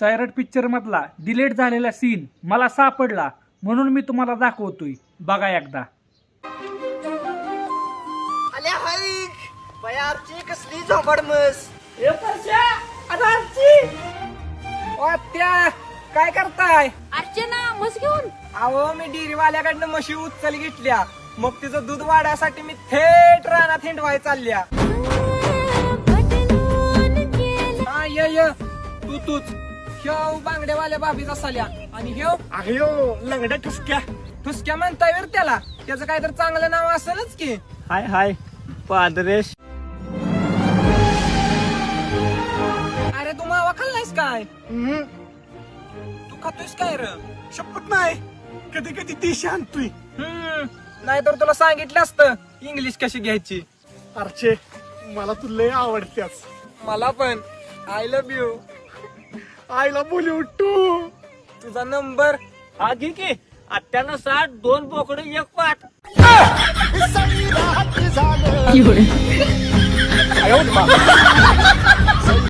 Sairat picture मधला delete झालेला scene मला सापडला म्हणून मी तुम्हाला दाखवतोय, बघा एकदा. अल्या हाय बयारची कसली झोपडमस. त्या काय करताय? अर्चना म्हस घेऊन अहो मी डेअरीवाल्याकडनं म्हशी उचल घेतल्या, मग तिचं दूध वाढायसाठी मी थेट रानात हिंडवाय चालल्या. हा ये तूच ह्यो बांगडेवाल्या बाबीचा साल्या आणि ह्यो अयो लंगड्या ठुसक्या. ठुसक्या म्हणता येईल त्याला, त्याचं काय तर चांगलं नाव असेलच की. हाय हाय पादरेश. अरे तू मावा खाल्लायस काय? तू खातोयस काय र? शपथ नाही, कधी कधी ती शांतुय. नाहीतर तुला सांगितलं असतं इंग्लिश कशी घ्यायची. अर्चे मला तू लय आवडत्यास. मला पण आय लव्ह यू. आईला बोलू टू. तुझा नंबर हा घे की. आत्यानं 60 2 बोकडे 1 पाठ. झालं